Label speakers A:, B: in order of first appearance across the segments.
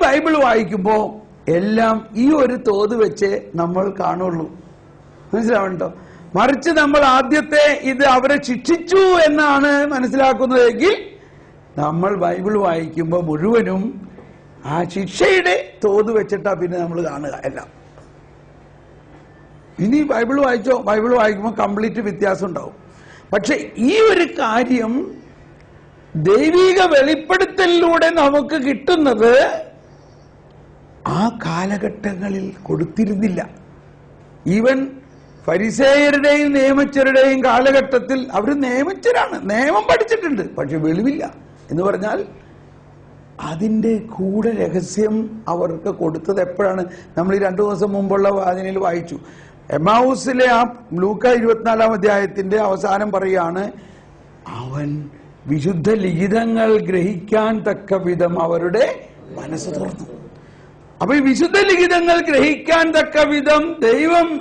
A: Bible വായിക്കുമ്പോൾ എല്ലാം ഈ ഒരു തോത് വെച്ച് നമ്മൾ കാണുള്ളൂ. മനസ്സിലാവുന്നുണ്ടോ? മറിച്ച് നമ്മൾ ആദ്യത്തെ ഇത് അവരെ ശിക്ഷിച്ചു എന്നാണ് മനസ്സിലാക്കുന്നതെങ്കിൽ നമ്മൾ ബൈബിൾ വായിക്കുമ്പോൾ മുഴുവനും ആ ശിക്ഷയുടെ തോത് വെച്ചിട്ടാ പിന്നെ നമ്മൾ കാണുക എല്ലാം. ഇനി ബൈബിൾ വായിച്ചോ, ബൈബിൾ വായിക്കുമ്പോൾ കംപ്ലീറ്റ് വ്യത്യാസം ഉണ്ടാവും. പക്ഷെ ഈ ഒരു കാര്യം ദൈവിക വെളിപ്പെടുത്തലിലൂടെ നമുക്ക് കിട്ടുന്നത് ആ കാലഘട്ടങ്ങളിൽ കൊടുത്തിരുന്നില്ല. ഈവൻ ഫരിസേയരുടെയും നിയമജ്ഞരുടെയും കാലഘട്ടത്തിൽ അവർ നിയമജ്ഞരാണ്, നിയമം പഠിച്ചിട്ടുണ്ട്, പക്ഷെ വെളിവില്ല. എന്ന് പറഞ്ഞാൽ അതിൻ്റെ കൂടെ രഹസ്യം അവർക്ക് കൊടുത്തത് എപ്പോഴാണ്? നമ്മൾ ഈ 2 ദിവസം മുമ്പുള്ള വായനയിൽ വായിച്ചു. എമ്മാവൂസിലെ ആ ലൂക്ക 24-ാം അധ്യായത്തിന്റെ അവസാനം പറയാണ്, അവൻ വിശുദ്ധ ലിഖിതങ്ങൾ ഗ്രഹിക്കാൻ തക്ക വിധം അവരുടെ മനസ്സ് തുറന്നു. അപ്പൊ ഈ വിശുദ്ധ ലിഖിതങ്ങൾ ഗ്രഹിക്കാൻ തക്ക വിധം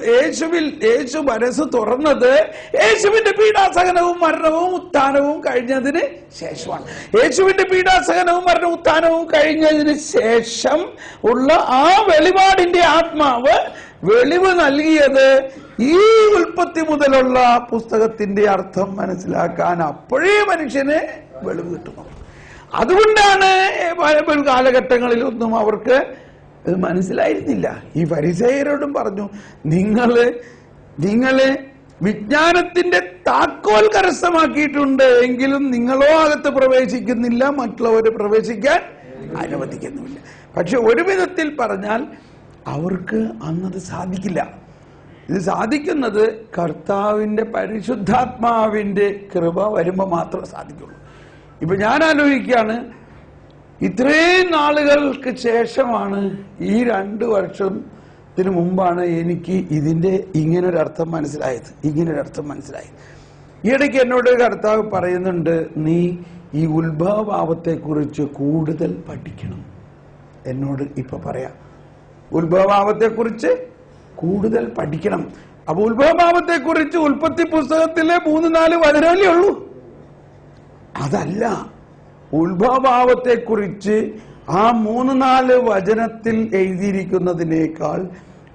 A: യേശു മനസ്സ് തുറന്നത് യേശുവിന്റെ പീഡാസഹനവും മരണവും ഉത്ഥാനവും കഴിഞ്ഞതിന് ശേഷമാണ്. യേശുവിന്റെ പീഡാസഹനവും മരണവും ഉത്ഥാനവും കഴിഞ്ഞതിന് ശേഷം ഉള്ള ആ വെളിപാടിന്റെ ആത്മാവ് വെളിവ് നൽകിയത് ഈ ഉൽപ്പത്തി മുതലുള്ള പുസ്തകത്തിന്റെ അർത്ഥം മനസ്സിലാക്കാൻ അപ്പോഴേ മനുഷ്യന് വെളിവ് കിട്ടുന്നു. അതുകൊണ്ടാണ് ബൈബിൾ കാലഘട്ടങ്ങളിലൊന്നും അവർക്ക് അത് മനസ്സിലായിരുന്നില്ല. ഈ ഫരിസേയരോടും പറഞ്ഞു, നിങ്ങള് വിജ്ഞാനത്തിന്റെ താക്കോൽ കരസ്ഥമാക്കിയിട്ടുണ്ട്, എങ്കിലും നിങ്ങളോ അകത്ത് പ്രവേശിക്കുന്നില്ല, മറ്റുള്ളവരെ പ്രവേശിക്കാൻ അനുവദിക്കുന്നുമില്ല. പക്ഷെ ഒരു വിധത്തിൽ പറഞ്ഞാൽ അവർക്ക് അന്നത് സാധിക്കില്ല. ഇത് സാധിക്കുന്നത് കർത്താവിന്റെ പരിശുദ്ധാത്മാവിന്റെ കൃപ വരുമ്പോൾ മാത്രമേ സാധിക്കുള്ളൂ. ഇപ്പൊ ഞാൻ ആലോചിക്കുകയാണ്, ഇത്രയും നാളുകൾക്ക് ശേഷമാണ്, ഈ 2 വർഷത്തിന് മുമ്പാണ് എനിക്ക് ഇതിന്റെ ഇങ്ങനൊരർത്ഥം മനസ്സിലായത്. ഈ ഇടയ്ക്ക് എന്നോട് കർത്താവ് പറയുന്നുണ്ട്, നീ ഈ ഉത്ഭവഭാവത്തെ കുറിച്ച് കൂടുതൽ പഠിക്കണം. എന്നോട് ഇപ്പൊ പറയാം, ഉത്ഭവഭാവത്തെ കുറിച്ച് കൂടുതൽ പഠിക്കണം. അപ്പൊ ഉത്ഭവഭാവത്തെ കുറിച്ച് ഉൽപ്പത്തി പുസ്തകത്തിലെ 3-4 വചനമല്ലേ ഉള്ളൂ? അതല്ല, ഉത്ഭവഭാവത്തെ കുറിച്ച് ആ 3-4 വചനത്തിൽ എഴുതിയിരിക്കുന്നതിനേക്കാൾ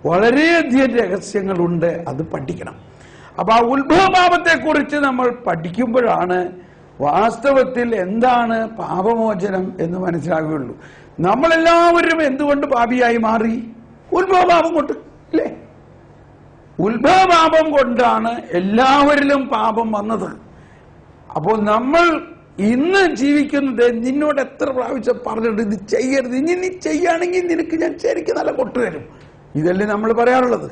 A: വളരെയധികം രഹസ്യങ്ങളുണ്ട്. അത് പഠിക്കണം. അപ്പൊ ആ ഉത്ഭവഭാവത്തെ കുറിച്ച് നമ്മൾ പഠിക്കുമ്പോഴാണ് വാസ്തവത്തിൽ എന്താണ് പാപമോചനം എന്ന് മനസ്സിലാകുകയുള്ളൂ. നമ്മളെല്ലാവരും എന്തുകൊണ്ട് പാപിയായി മാറി? ഉത്ഭവഭാവം കൊണ്ട്, അല്ലേ? ഉത്ഭവഭാവം കൊണ്ടാണ് എല്ലാവരിലും പാപം വന്നത്. അപ്പോൾ നമ്മൾ ഇന്ന് ജീവിക്കുന്നത്, നിന്നോട് എത്ര പ്രാവശ്യം പറഞ്ഞിട്ട് ഇത് ചെയ്യരുത്, ഇനി നീ ചെയ്യുകയാണെങ്കിൽ നിനക്ക് ഞാൻ ശരിക്കും നല്ല കൊട്ടുതരും, ഇതല്ലേ നമ്മൾ പറയാറുള്ളത്.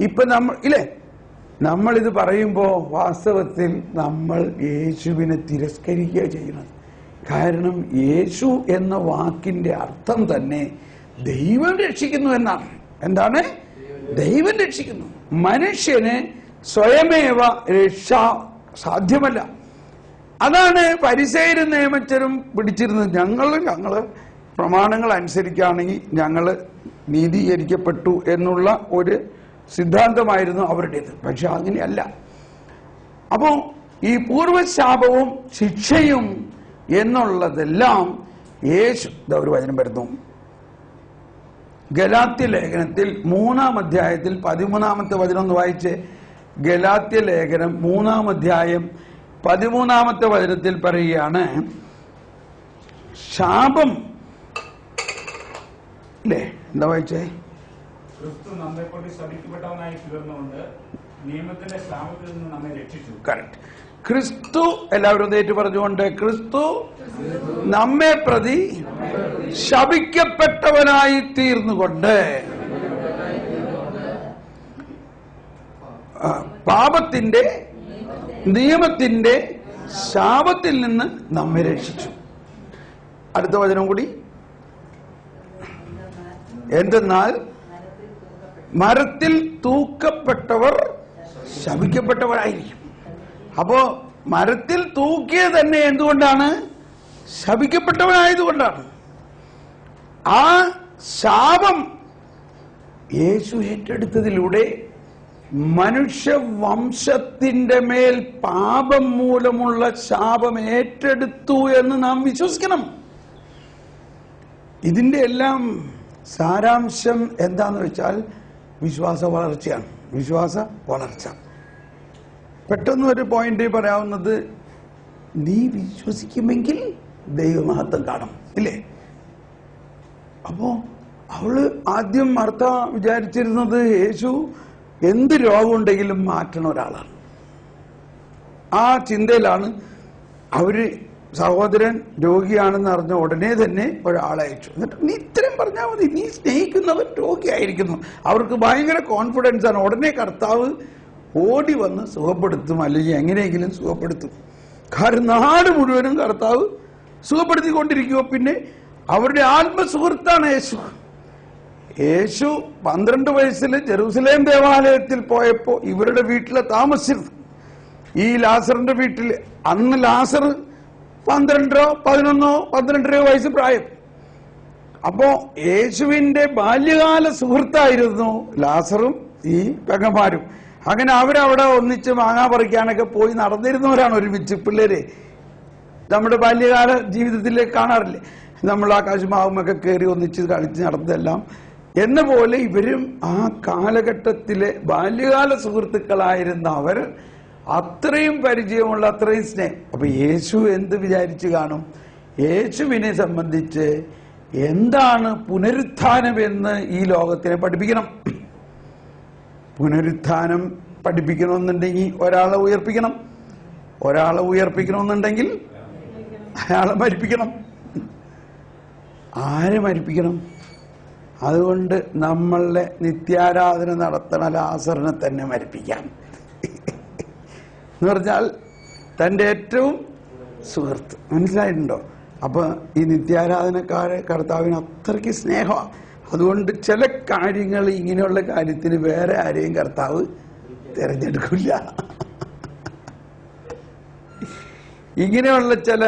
A: ഇപ്പൊ നമ്മളിത് പറയുമ്പോൾ വാസ്തവത്തിൽ നമ്മൾ യേശുവിനെ തിരസ്കരിക്കുക ചെയ്യുന്നത്. കാരണം യേശു എന്ന വാക്കിന്റെ അർത്ഥം തന്നെ ദൈവം രക്ഷിക്കുന്നു എന്നാണ്. എന്താണ്? ദൈവം രക്ഷിക്കുന്നു. മനുഷ്യന് സ്വയമേവ രക്ഷ സാധ്യമല്ല. അതാണ് ഫരിസേയരും നിയമജ്ഞരും പിടിച്ചിരുന്നത്. ഞങ്ങള് പ്രമാണങ്ങൾ അനുസരിക്കുകയാണെങ്കിൽ ഞങ്ങള് നീതീകരിക്കപ്പെട്ടു എന്നുള്ള ഒരു സിദ്ധാന്തമായിരുന്നു അവരുടേത്. പക്ഷെ അങ്ങനെയല്ല. അപ്പോ ഈ പൂർവശാപവും ശിക്ഷയും എന്നുള്ളതെല്ലാം യേശു ഒരു വചനം വരുന്നു. ഗലാത്യ ലേഖനത്തിൽ 3-ാം അധ്യായത്തിൽ 13-ാമത്തെ വചനം ഒന്ന് വായിച്ച്. ഗലാത്യ ലേഖനം 3-ാം അധ്യായം 13-ാമത്തെ വചനത്തിൽ പറയുകയാണ്, ശാപം അല്ലേ? എന്താ വായിച്ചേ?
B: ക്രിസ്തു നമ്മെക്കൊണ്ട് ശപിക്കപ്പെട്ടവനായി തീർന്നുകൊണ്ട് നിയമത്തിന്റെ ശാപത്തിൽ നിന്ന് നമ്മെ രക്ഷിച്ചു.
A: കറക്റ്റ്. ക്രിസ്തു, എല്ലാവരും ഏറ്റു പറഞ്ഞുകൊണ്ട്, ക്രിസ്തു നമ്മെ പ്രതി ശപിക്കപ്പെട്ടവനായി തീർന്നുകൊണ്ട് പാപത്തിന്റെ നിയമത്തിന്റെ ശാപത്തിൽ നിന്ന് നമ്മെ രക്ഷിച്ചു. അടുത്ത വചനം കൂടി. എന്തെന്നാൽ മരത്തിൽ തൂക്കപ്പെട്ടവർ ശപിക്കപ്പെട്ടവരായിരിക്കും. അപ്പോ മരത്തിൽ തൂക്കിയത് തന്നെ എന്തുകൊണ്ടാണ്? ശപിക്കപ്പെട്ടവനായതുകൊണ്ടാണ്. ആ ശാപം യേശു ഏറ്റെടുത്തതിലൂടെ മനുഷ്യവംശത്തിന്റെ മേൽ പാപം മൂലമുള്ള ശാപം ഏറ്റെടുത്തു എന്ന് നാം വിശ്വസിക്കണം. ഇതിന്റെ എല്ലാം സാരാംശം എന്താന്ന് വെച്ചാൽ വിശ്വാസ വളർച്ചയാണ്. വിശ്വാസ വളർച്ച. പെട്ടെന്ന് ഒരു പോയിന്റ് പറയാവുന്നത്, നീ വിശ്വസിക്കുമെങ്കിൽ ദൈവമഹത്വം കാണും, ഇല്ലേ? അപ്പോ അവള് ആദ്യം മർത്ത വിചാരിച്ചിരുന്നത് യേശു എന്ത് രോഗമുണ്ടെങ്കിലും മാറ്റണ ഒരാളാണ്. ആ ചിന്തയിലാണ് അവര് സഹോദരൻ രോഗിയാണെന്ന് അറിഞ്ഞ ഉടനെ തന്നെ ഒരാളയച്ചു. എന്നിട്ട് നീ ഇത്രയും പറഞ്ഞാൽ മതി, നീ സ്നേഹിക്കുന്നവൻ രോഗിയായിരിക്കുന്നു. അവർക്ക് ഭയങ്കര കോൺഫിഡൻസ് ആണ്. ഉടനെ കർത്താവ് ഓടി വന്ന് സുഖപ്പെടുത്തും, അല്ലെങ്കിൽ എങ്ങനെയെങ്കിലും സുഖപ്പെടുത്തും. കാരണം നാട് മുഴുവനും കർത്താവ് സുഖപ്പെടുത്തിക്കൊണ്ടിരിക്കുക. പിന്നെ അവരുടെ ആത്മസുഹൃത്താണ് യേശു. യേശു 12 വയസ്സിൽ ജെറൂസലേം ദേവാലയത്തിൽ പോയപ്പോ ഇവരുടെ വീട്ടിലെ താമസിച്ചിരുന്നു. ഈ ലാസറിന്റെ വീട്ടിൽ. അന്ന് ലാസർ 12 11 12 വയസ്സ് പ്രായം. അപ്പോ യേശുവിന്റെ ബാല്യകാല സുഹൃത്തായിരുന്നു ലാസറും ഈ പെങ്ങന്മാരും. അങ്ങനെ അവരവിടെ ഒന്നിച്ച് മാങ്ങാ പറിക്കാനൊക്കെ പോയി നടന്നിരുന്നവരാണ് ഒരുമിച്ച്. പിള്ളേരെ നമ്മുടെ ബാല്യകാല ജീവിതത്തിലേക്ക് കാണാറില്ലേ, നമ്മൾ ആകാശമാവുമൊക്കെ കയറി ഒന്നിച്ച് കളിച്ച് നടന്നതെല്ലാം എന്ന പോലെ ഇവരും ആ കാലഘട്ടത്തിലെ ബാല്യകാല സുഹൃത്തുക്കളായിരുന്ന അവർ അത്രയും പരിചയമുള്ള, അത്രയും സ്നേഹം. അപ്പൊ യേശു എന്ത് വിചാരിച്ചു കാണും? യേശുവിനെ സംബന്ധിച്ച് എന്താണ് പുനരുത്ഥാനം എന്ന് ഈ ലോകത്തിനെ പഠിപ്പിക്കണം. പുനരുത്ഥാനം പഠിപ്പിക്കണമെന്നുണ്ടെങ്കിൽ ഒരാളെ ഉയർപ്പിക്കണം. ഒരാളെ ഉയർപ്പിക്കണമെന്നുണ്ടെങ്കിൽ അയാളെ മരിപ്പിക്കണം. ആരെ മരിപ്പിക്കണം? അതുകൊണ്ട് നമ്മളുടെ നിത്യാരാധന നടത്തണ ലാസറിനെ തന്നെ മരിപ്പിക്കാം എന്ന് പറഞ്ഞാൽ തൻ്റെ ഏറ്റവും സുഹൃത്ത്. മനസ്സിലായിട്ടുണ്ടോ? അപ്പൊ ഈ നിത്യാരാധനക്കാരെ കർത്താവിന് അത്രയ്ക്ക് സ്നേഹമാണ്. അതുകൊണ്ട് ചില കാര്യങ്ങൾ, ഇങ്ങനെയുള്ള കാര്യത്തിന് വേറെ ആരെയും കർത്താവ് തിരഞ്ഞെടുക്കില്ല. ഇങ്ങനെയുള്ള ചില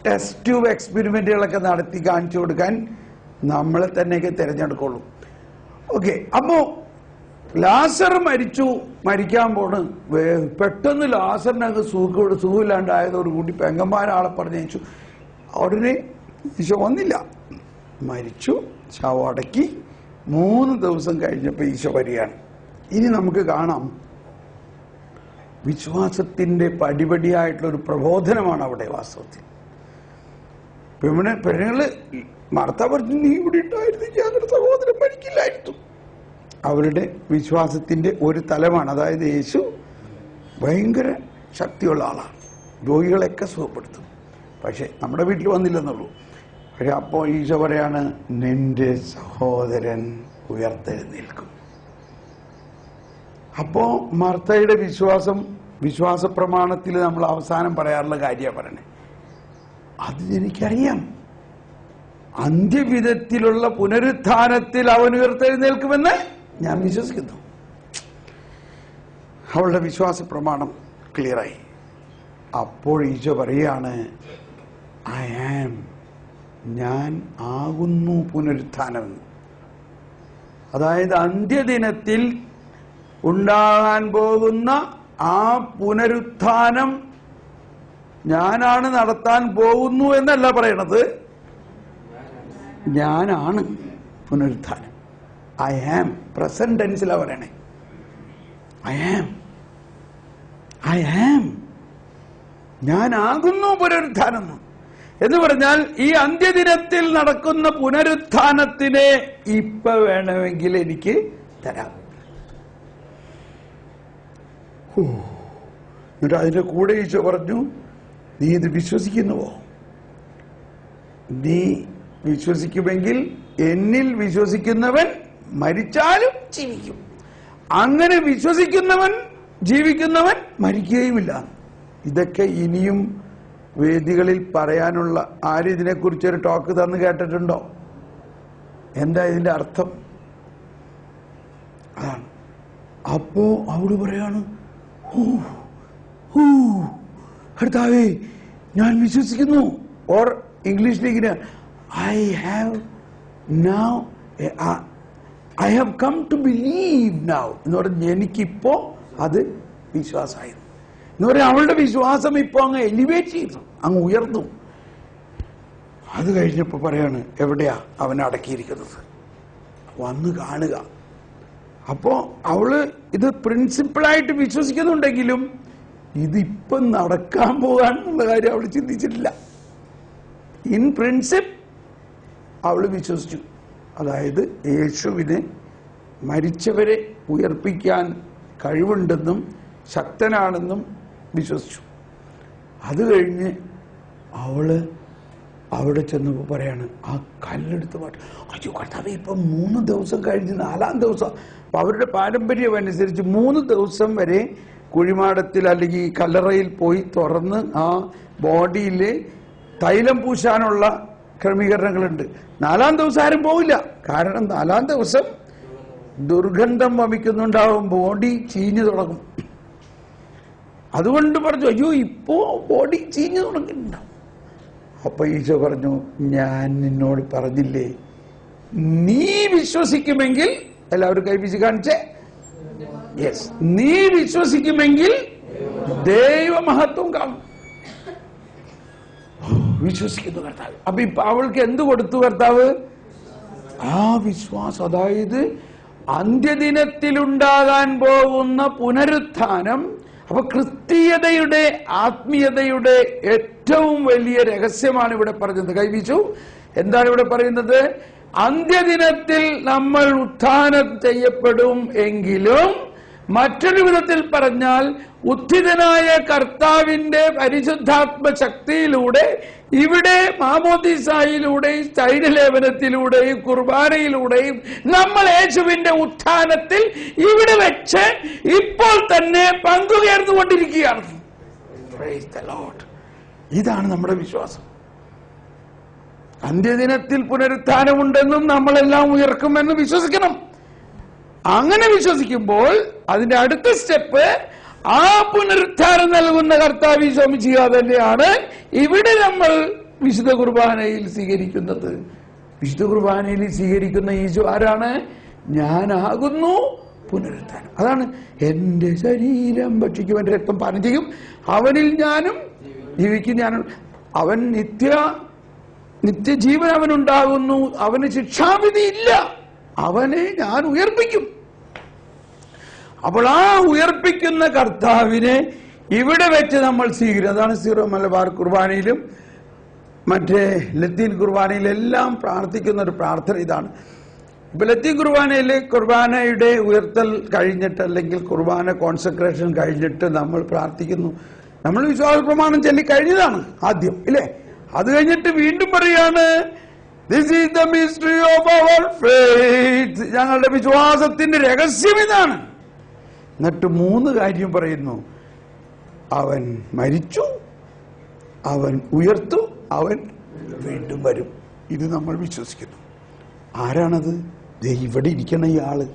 A: ടെസ്റ്റ് ട്യൂബ് എക്സ്പെരിമെന്റുകളൊക്കെ നടത്തി കാണിച്ചു കൊടുക്കാൻ നമ്മളെ തന്നെയൊക്കെ തിരഞ്ഞെടുക്കുള്ളൂ. ഓക്കെ. അപ്പോ ലാസർ മരിക്കാൻ പോണ്. പെട്ടെന്ന് ലാസറിനൊക്കെ സുഖമില്ലാണ്ടായതോടുകൂടി പെങ്ങന്മാരാളെ പറഞ്ഞയച്ചു. ഉടനെ ഈശോ വന്നില്ല, മരിച്ചു. ശവം അടക്കി 3 ദിവസം കഴിഞ്ഞപ്പോൾ ഈശോ വരികയാണ്. ഇനി നമുക്ക് കാണാം, വിശ്വാസത്തിന്റെ പടിപടിയായിട്ടുള്ളൊരു പ്രബോധനമാണ് അവിടെ വാസ്തവത്തിൽ. പെണ്ണുങ്ങള് മർത്ത പറഞ്ഞു, നീ ഇവിടെ ഇട്ടായിരുന്നെങ്കിൽ ഞങ്ങളുടെ സഹോദരൻ മരിക്കില്ലായിരുന്നു. അവരുടെ വിശ്വാസത്തിന്റെ ഒരു തലമാണ്. അതായത് യേശു ഭയങ്കര ശക്തിയുള്ള ആളാണ്, രോഗികളെയൊക്കെ സുഖപ്പെടുത്തും. പക്ഷെ നമ്മുടെ വീട്ടിൽ വന്നില്ലെന്നുള്ളൂ. പക്ഷെ അപ്പോൾ ഈശോ പറയാണ്, നിന്റെ സഹോദരൻ ഉയർത്തെഴുന്നേൽക്കും. അപ്പോ മർത്തയുടെ വിശ്വാസ പ്രമാണത്തിൽ നമ്മൾ അവസാനം പറയാറുള്ള കാര്യമാണ് പറയണേ. അത് എനിക്കറിയാം, അന്ത്യവിധത്തിലുള്ള പുനരുത്ഥാനത്തിൽ അവൻ ഉയർത്തെഴുന്നേൽക്കുമെന്ന് ഞാൻ വിശ്വസിക്കുന്നു. അവളുടെ വിശ്വാസ പ്രമാണം ക്ലിയറായി. അപ്പോൾ ഈശോ പറയാണ്, ഐ ആം, ഞാൻ ആകുന്നു പുനരുത്ഥാനമെന്ന്. അതായത് അന്ത്യദിനത്തിൽ ഉണ്ടാകാൻ പോകുന്ന ആ പുനരുത്ഥാനം ഞാനാണ് നടത്താൻ പോകുന്നു എന്നല്ല പറയണത്, ഞാനാണ് പുനരുത്ഥാനം. ഐ ആം, പ്രസന്റ് ടെൻസിലാണ് പറയണേ. ഐ ആം, ഞാനാകുന്നു പുനരുത്ഥാനം എന്ന് പറഞ്ഞാൽ ഈ അന്ത്യദിനത്തിൽ നടക്കുന്ന പുനരുത്ഥാനത്തിനെ ഇപ്പൊ വേണമെങ്കിൽ എനിക്ക് തരാം. എന്നിട്ട് അതിന്റെ കൂടെ ഈശോ പറഞ്ഞു, നീ ഇത് വിശ്വസിക്കുന്നുവോ? നീ വിശ്വസിക്കുമെങ്കിൽ എന്നിൽ വിശ്വസിക്കുന്നവൻ മരിച്ചാലും ജീവിക്കും. അങ്ങനെ വിശ്വസിക്കുന്നവൻ ജീവിക്കുന്നവൻ മരിക്കുകയുമില്ല. ഇതൊക്കെ ഇനിയും വേദികളിൽ പറയാനുള്ള, ആരും ഇതിനെക്കുറിച്ചൊരു ടോക്ക് തന്ന് കേട്ടിട്ടുണ്ടോ? എന്താ ഇതിന്റെ അർത്ഥം? അതാണ്. അപ്പോ അവള് പറയാണ്, കർത്താവേ ഞാൻ വിശ്വസിക്കുന്നു. ഓർ ഇംഗ്ലീഷിലേക്ക് I have come to believe now എന്ന് പറഞ്ഞ് എനിക്കിപ്പോ അത് വിശ്വാസമായി എന്ന് പറയാം. അവളുടെ വിശ്വാസം ഇപ്പൊ അങ്ങ് എലിവേറ്റ് ചെയ്തു, അങ്ങ് ഉയർന്നു. അത് കഴിഞ്ഞപ്പോൾ പറയാണ്, എവിടെയാ അവനെ അടക്കിയിരിക്കുന്നത്, വന്ന് കാണുക. അപ്പോ അവള് ഇത് പ്രിൻസിപ്പിളായിട്ട് വിശ്വസിക്കുന്നുണ്ടെങ്കിലും ഇതിപ്പം നടക്കാൻ പോകാനുള്ള കാര്യം അവള് ചിന്തിച്ചിട്ടില്ല. ഇൻ പ്രിൻസിപ്പ് അവള് വിശ്വസിച്ചു. അതായത് യേശുവിനെ മരിച്ചവരെ ഉയർപ്പിക്കാൻ കഴിവുണ്ടെന്നും ശക്തനാണെന്നും വിശ്വസിച്ചു. അത് കഴിഞ്ഞ് അവള് അവിടെ ചെന്നപ്പോൾ പറയാണ്, ആ കല്ലെടുത്ത് മാറ്റി. അയ്യോ കർത്താവേ, ഇപ്പം 3 ദിവസം കഴിഞ്ഞ് 4-ാം ദിവസം. അപ്പൊ അവരുടെ പാരമ്പര്യം അനുസരിച്ച് 3 ദിവസം വരെ കുഴിമാടത്തിൽ അല്ലെങ്കിൽ കല്ലറയിൽ പോയി തുറന്ന് ആ ബോഡിയിൽ തൈലം പൂശാനുള്ള ക്രമീകരണങ്ങളുണ്ട്. 4-ാം ദിവസം ആരും പോവില്ല. കാരണം 4-ാം ദിവസം ദുർഗന്ധം വമിക്കുന്നുണ്ടാവും, ബോഡി ചീഞ്ഞു തുടങ്ങും. അതുകൊണ്ട് പറഞ്ഞു, അയ്യോ ഇപ്പോ ബോഡി ചീഞ്ഞു തുടങ്ങിയിട്ടുണ്ടാവും. അപ്പൊ ഈശോ പറഞ്ഞു, ഞാൻ നിന്നോട് പറഞ്ഞില്ലേ, നീ വിശ്വസിക്കുമെങ്കിൽ, എല്ലാവരും കൈപിച്ച് കാണിച്ചേ, യെസ്, നീ വിശ്വസിക്കുമെങ്കിൽ ദൈവമഹത്വം കാണും. വിശ്വസിക്കുന്നു കർത്താവ്. അപ്പൊ ഇപ്പൊ അവൾക്ക് എന്ത് കൊടുത്തു കർത്താവ്? ആ വിശ്വാസം. അതായത് അന്ത്യദിനത്തിലുണ്ടാകാൻ പോകുന്ന പുനരുത്ഥാനം. അപ്പൊ ക്രിസ്തീയതയുടെ ആത്മീയതയുടെ ഏറ്റവും വലിയ രഹസ്യമാണ് ഇവിടെ പറഞ്ഞത്. കൈവച്ചു. എന്താണ് ഇവിടെ പറയുന്നത്? അന്ത്യദിനത്തിൽ നമ്മൾ ഉത്ഥാനം ചെയ്യപ്പെടും എങ്കിലും, മറ്റൊരു വിധത്തിൽ പറഞ്ഞാൽ ഉത്ഥിതനായ കർത്താവിന്റെ പരിശുദ്ധാത്മ ശക്തിയിലൂടെ ഇവിടെ മാമോദീസായിലൂടെയും തൈലലേപനത്തിലൂടെയും കുർബാനയിലൂടെയും നമ്മൾ യേശുവിന്റെ ഉത്ഥാനത്തിൽ ഇവിടെ വെച്ച് ഇപ്പോൾ തന്നെ പങ്കുചേർന്നുകൊണ്ടിരിക്കുകയാണ്. Praise the Lord. ഇതാണ് നമ്മുടെ വിശ്വാസം. അന്ത്യദിനത്തിൽ പുനരുത്ഥാനമുണ്ടെന്നും നമ്മളെല്ലാം ഉയർക്കുമെന്ന് വിശ്വസിക്കണം. അങ്ങനെ വിശ്വസിക്കുമ്പോൾ അതിന്റെ അടുത്ത സ്റ്റെപ്പ്, ആ പുനരുത്ഥാനം നൽകുന്ന കർത്താവ് ഈശോ മിശിഹാ തന്നെയാണ് ഇവിടെ നമ്മൾ വിശുദ്ധ കുർബാനയിൽ സ്വീകരിക്കുന്നത്. വിശുദ്ധ കുർബാനയിൽ സ്വീകരിക്കുന്ന ഈശോ ആരാണ്? ഞാനാകുന്നു പുനരുത്ഥാനം. അതാണ് എന്റെ ശരീരം ഭക്ഷിക്കും, എന്റെ രക്തം പാനം ചെയ്യും, അവനിൽ ഞാനും ജീവിക്കും. ഞാനും അവൻ നിത്യജീവൻ അവനുണ്ടാകുന്നു, അവന് ശിക്ഷാവിധി ഇല്ല, അവനെ ഞാൻ ഉയർപ്പിക്കും. അപ്പോൾ ആ ഉയർപ്പിക്കുന്ന കർത്താവിനെ ഇവിടെ വെച്ച് നമ്മൾ സ്വീകരിക്കും. അതാണ് സീറോ മലബാർ കുർബാനയിലും മറ്റേ ലത്തീൻ കുർബാനയിലെല്ലാം പ്രാർത്ഥിക്കുന്ന ഒരു പ്രാർത്ഥന ഇതാണ്. ഇപ്പൊ ലത്തീൻ കുർബാനയിൽ കുർബാനയുടെ ഉയർത്തൽ കഴിഞ്ഞിട്ട്, അല്ലെങ്കിൽ കുർബാന കോൺസെൻട്രേഷൻ കഴിഞ്ഞിട്ട് നമ്മൾ പ്രാർത്ഥിക്കുന്നു. നമ്മൾ വിശ്വാസ പ്രമാണം ചൊല്ലി കഴിഞ്ഞതാണ് ആദ്യം, ഇല്ലേ? അത് കഴിഞ്ഞിട്ട് വീണ്ടും പറയാണ്, this is the mystery of our faith. ഞങ്ങളുടെ വിശ്വാസത്തിന്റെ രഹസ്യം ഇതാണ്. എന്നിട്ട് 3 കാര്യം പറയുന്നു. അവൻ മരിച്ചു, അവൻ ഉയർത്തു, അവൻ വീണ്ടും വരും. ഇത് നമ്മൾ വിശ്വസിക്കുന്നു. ആരാണത്? ഇവിടെ ഇരിക്കണ ഇയാള്.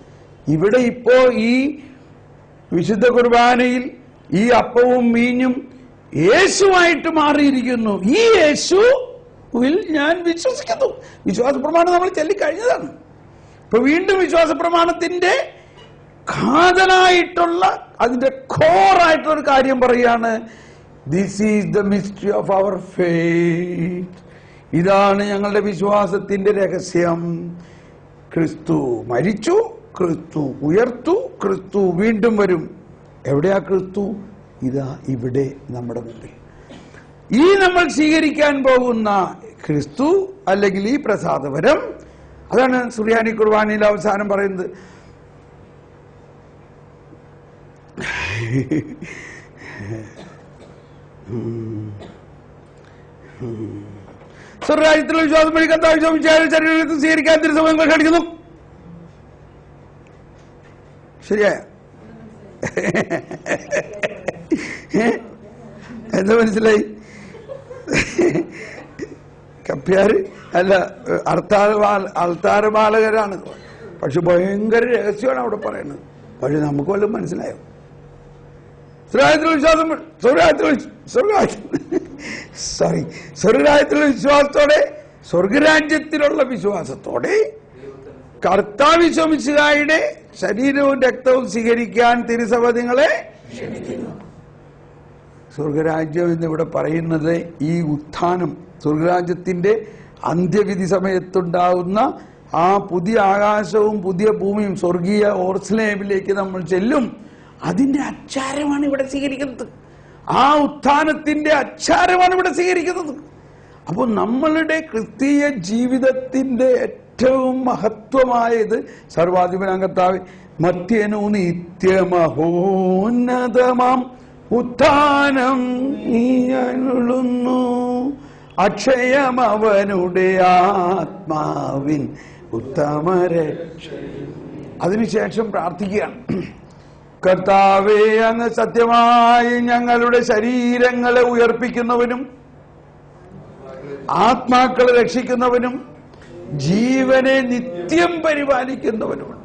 A: ഇവിടെ ഇപ്പോ ഈ വിശുദ്ധ കുർബാനയിൽ ഈ അപ്പവും മീഞ്ഞും യേശുവായിട്ട് മാറിയിരിക്കുന്നു. ഈ യേശുവിൽ ഞാൻ വിശ്വസിക്കുന്നു. വിശ്വാസ പ്രമാണം നമ്മൾ ചൊല്ലിക്കഴിഞ്ഞതാണ്. ഇപ്പൊ വീണ്ടും വിശ്വാസ പ്രമാണത്തിന്റെ ഘാതനായിട്ടുള്ള, അതിന്റെ കോറായിട്ടുള്ള ഒരു കാര്യം പറയാണ്, this is the mystery of our faith. ഇതാണ് ഞങ്ങളുടെ വിശ്വാസത്തിന്റെ രഹസ്യം. ക്രിസ്തു മരിച്ചു, ക്രിസ്തു ഉയർത്തു, ക്രിസ്തു വീണ്ടും വരും. എവിടെയാ ക്രിസ്തു? ഇതാ ഇവിടെ നമ്മുടെ മുമ്പിൽ. ഈ നമ്മൾ സ്വീകരിക്കാൻ പോകുന്ന ക്രിസ്തു, അല്ലെങ്കിൽ ഈ പ്രസാദവരം, അതാണ് സുറിയാനി കുർബാനയിൽ അവസാനം പറയുന്നത്. സ്വർഗ്ഗരാജ്യത്തിലുള്ള വിശ്വാസം വഴി കർത്താവ് ശരീരത്തിൽ സ്വീകരിക്കാൻ തിരുസഭകൾ ക്ഷണിക്കുന്നു. ശരിയായ എന്താ മനസ്സിലായി? കപ്പ്യാര് അല്ല, അൾത്താരപാലകരാണ്. പക്ഷെ ഭയങ്കര രഹസ്യമാണ് അവിടെ പറയുന്നത്. പക്ഷെ നമുക്ക് വല്ലതും മനസ്സിലായോ? സ്വർഗരാജ്യത്തിലുള്ള വിശ്വാസത്തോടെ, സ്വർഗരാജ്യത്തിലുള്ള വിശ്വാസത്തോടെ കർത്താവ് ശമിശിഹായുടെ ശരീരവും രക്തവും സ്വീകരിക്കാൻ തിരുസഭ നിങ്ങളെ ക്ഷണിക്കുന്നു. സ്വർഗരാജ്യം എന്നിവിടെ പറയുന്നത് ഈ ഉത്ഥാനം, സ്വർഗരാജ്യത്തിന്റെ അന്ത്യവിധി സമയത്തുണ്ടാവുന്ന ആ പുതിയ ആകാശവും പുതിയ ഭൂമിയും സ്വർഗീയ ഓർസ്ലേമിലേക്ക് നമ്മൾ ചെല്ലും. അതിന്റെ അച്ചാരമാണ് ഇവിടെ സ്വീകരിക്കുന്നത്. ആ ഉത്ഥാനത്തിന്റെ അച്ചാരമാണ് ഇവിടെ സ്വീകരിക്കുന്നത്. അപ്പോൾ നമ്മളുടെ ക്രിസ്തീയ ജീവിതത്തിന്റെ ഏറ്റവും മഹത്വമായത് സർവാധിപനാം കർത്താവ് മധ്യനു നിത്യമഹോന്നതമാം ഉത്ഥാനം നീയുള്ളുന്നു, അക്ഷയമവനുടെ ആത്മാവിൻ ഉത്തമരക്ഷ. അതിനുശേഷം പ്രാർത്ഥിക്കുകയാണ്, കർത്താവേ, അങ്ങ് സത്യമായി ഞങ്ങളുടെ ശരീരങ്ങളെ ഉയർപ്പിക്കുന്നവനും ആത്മാക്കളെ രക്ഷിക്കുന്നവനും ജീവനെ നിത്യം പരിപാലിക്കുന്നവനുമാണ്.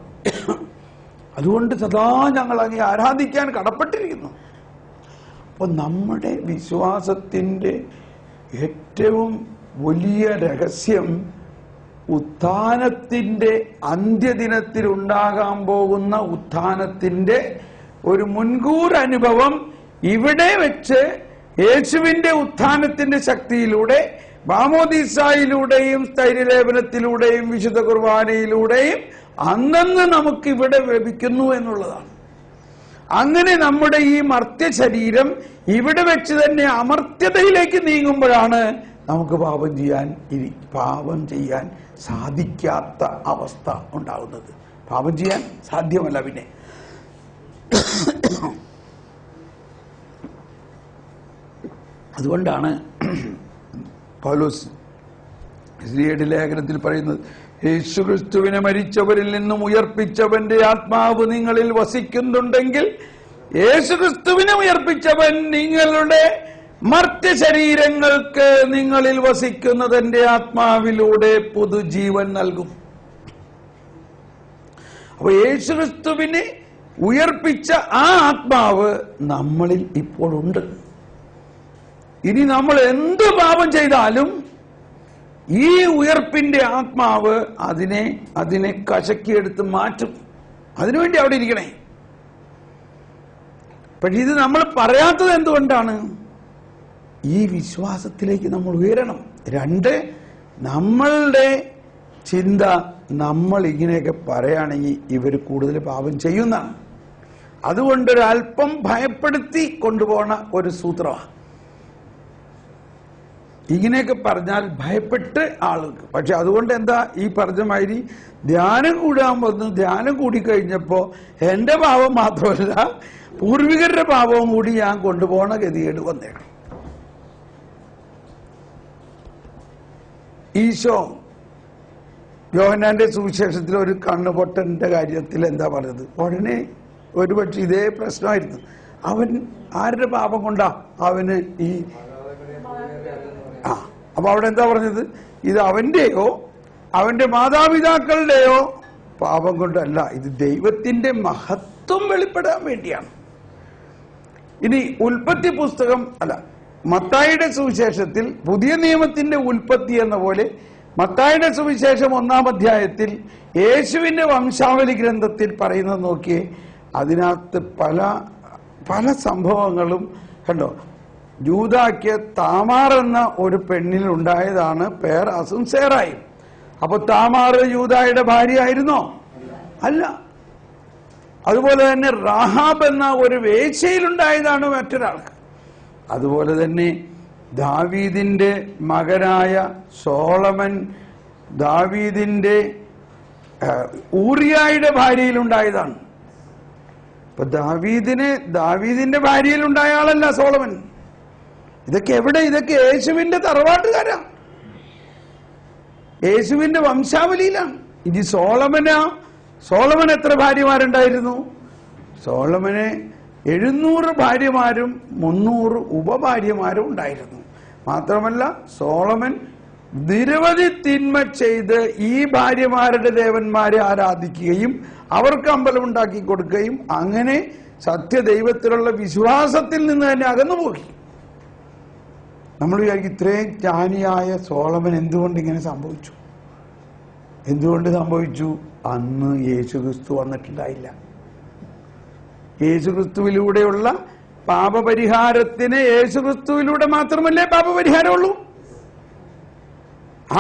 A: അതുകൊണ്ട് സദാ ഞങ്ങൾ അങ്ങേ ആരാധിക്കാൻ കടപ്പെട്ടിരിക്കുന്നു. അപ്പൊ നമ്മുടെ വിശ്വാസത്തിന്റെ ഏറ്റവും വലിയ രഹസ്യം ഉത്ഥാനത്തിന്റെ അന്ത്യദിനത്തിൽ ഉണ്ടാകാൻ പോകുന്ന ഉത്ഥാനത്തിന്റെ ഒരു മുൻകൂർ അനുഭവം ഇവിടെ വെച്ച് യേശുവിന്റെ ഉത്ഥാനത്തിന്റെ ശക്തിയിലൂടെ മാമോദീസായിലൂടെയും സ്ഥൈര്യലേപനത്തിലൂടെയും വിശുദ്ധ കുർബാനയിലൂടെയും അന്നന്ന് നമുക്ക് ഇവിടെ ലഭിക്കുന്നു എന്നുള്ളതാണ്. അങ്ങനെ നമ്മുടെ ഈ മർത്യ ശരീരം ഇവിടെ വെച്ച് തന്നെ അമർത്യതയിലേക്ക് നീങ്ങുമ്പോഴാണ് നമുക്ക് പാപം ചെയ്യാൻ സാധിക്കാത്ത അവസ്ഥ ഉണ്ടാകുന്നത്. പാപം ചെയ്യാൻ സാധ്യമല്ല. പിന്നെ അതുകൊണ്ടാണ് പൗലോസ് ശ്രീയുടെ ലേഖനത്തിൽ പറയുന്നത്, യേശുക്രിസ്തുവിനെ മരിച്ചവരിൽ നിന്നും ഉയർപ്പിച്ചവന്റെ ആത്മാവ് നിങ്ങളിൽ വസിക്കുന്നുണ്ടെങ്കിൽ യേശുക്രിസ്തുവിനെ ഉയർപ്പിച്ചവൻ നിങ്ങളുടെ മർത്യ ശരീരങ്ങൾക്ക് നിങ്ങളിൽ വസിക്കുന്നതിന്റെ ആത്മാവിലൂടെ പുതുജീവൻ നൽകും. അപ്പൊ യേശുക്രിസ്തുവിനെ ഉയർപ്പിച്ച ആ ആത്മാവ് നമ്മളിൽ ഇപ്പോഴുണ്ട്. ഇനി നമ്മൾ എന്ത് പാപം ചെയ്താലും ഈ ഉയർപ്പിന്റെ ആത്മാവ് അതിനെ കശക്കിയെടുത്ത് മാറ്റും. അതിനുവേണ്ടി അവിടെ ഇരിക്കണേ. പക്ഷെ ഇത് നമ്മൾ പറയാത്തത് എന്തുകൊണ്ടാണ്? ഈ വിശ്വാസത്തിലേക്ക് നമ്മൾ ഉയരണം. രണ്ട്, നമ്മളുടെ ചിന്ത നമ്മൾ ഇങ്ങനെയൊക്കെ പറയുകയാണെങ്കിൽ ഇവർ കൂടുതൽ പാപം ചെയ്യുന്നതാണ്. അതുകൊണ്ടൊരല്പം ഭയപ്പെടുത്തി കൊണ്ടുപോണ ഒരു സൂത്രമാണ്. ഇങ്ങനെയൊക്കെ പറഞ്ഞാൽ ഭയപ്പെട്ട് ആൾക്ക്. പക്ഷെ അതുകൊണ്ട് എന്താ, ഈ പറഞ്ഞ മാതിരി ധ്യാനം കൂടാൻ വന്ന് ധ്യാനം കൂടിക്കഴിഞ്ഞപ്പോ എന്റെ പാപം മാത്രമല്ല പൂർവികരുടെ പാപവും കൂടി ഞാൻ കൊണ്ടുപോകണ ഗതികേട് വന്നേക്കണം. ഈശോ യോഹന്നാന്റെ സുവിശേഷത്തിൽ ഒരു കണ്ണുപൊട്ടന്റെ കാര്യത്തിൽ എന്താ പറഞ്ഞത്? ഉടനെ ഒരുപക്ഷെ ഇതേ പ്രശ്നമായിരുന്നു. അവൻ ആരുടെ പാപം കൊണ്ടാ അവന് ഈ അപ്പൊ അവിടെ എന്താ പറഞ്ഞത്? ഇത് അവന്റെയോ അവന്റെ മാതാപിതാക്കളുടെയോ പാപം കൊണ്ടല്ല, ഇത് ദൈവത്തിന്റെ മഹത്വം വെളിപ്പെടാൻ വേണ്ടിയാണ്. ഇനി ഉൽപ്പത്തി പുസ്തകം മത്തായിയുടെ സുവിശേഷത്തിൽ പുതിയ നിയമത്തിന്റെ ഉൽപ്പത്തി എന്ന പോലെ മത്തായിയുടെ സുവിശേഷം 1-ാം അധ്യായത്തിൽ യേശുവിന്റെ വംശാവലി ഗ്രന്ഥത്തിൽ പറയുന്നത് നോക്കിയേ. അതിനകത്ത് പല പല സംഭവങ്ങളും കണ്ടോ. യൂദാക്ക് താമാർ എന്ന ഒരു പെണ്ണിൽ ഉണ്ടായതാണ് പേറാസും സേറായും. അപ്പൊ താമാർ യൂദായുടെ ഭാര്യ ആയിരുന്നോ? അല്ല. അതുപോലെ തന്നെ റാഹാബ് എന്ന ഒരു വേശ്യയിലുണ്ടായതാണ് മറ്റൊരാൾക്ക്. അതുപോലെ തന്നെ ദാവീദിന്റെ മകനായ സോളമൻ ദാവീദിന്റെ ഊറിയായുടെ ഭാര്യയിലുണ്ടായതാണ്. അപ്പൊ ദാവീദിന്റെ ഭാര്യയിലുണ്ടായ ആളല്ല സോളമൻ. ഇതൊക്കെ എവിടെ? ഇതൊക്കെ യേശുവിന്റെ തറവാട്ടുകാരാ, യേശുവിന്റെ വംശാവലിയിലാണ്. ഇനി സോളമൻ എത്ര ഭാര്യമാരുണ്ടായിരുന്നു? സോളമന് 700 ഭാര്യമാരും 300 ഉപഭാര്യമാരും ഉണ്ടായിരുന്നു. മാത്രമല്ല സോളമൻ നിരവധി തിന്മ ചെയ്ത് ഈ ഭാര്യമാരുടെ ദേവന്മാരെ ആരാധിക്കുകയും അവർക്ക് അമ്പലം ഉണ്ടാക്കി കൊടുക്കുകയും അങ്ങനെ സത്യദൈവത്തിലുള്ള വിശ്വാസത്തിൽ നിന്ന് തന്നെ അകന്നുപോയി. നമ്മൾ വിചാരിക്കും ഇത്രയും ജ്ഞാനിയായ സോളമൻ എന്തുകൊണ്ട് ഇങ്ങനെ സംഭവിച്ചു? എന്തുകൊണ്ട് സംഭവിച്ചു? അന്ന് യേശുക്രിസ്തു വന്നിട്ടുണ്ടായില്ല. യേശുക്രിസ്തുവിലൂടെയുള്ള പാപപരിഹാരത്തിന് യേശുക്രിസ്തുവിലൂടെ മാത്രമല്ലേ പാപപരിഹാരമുള്ളൂ?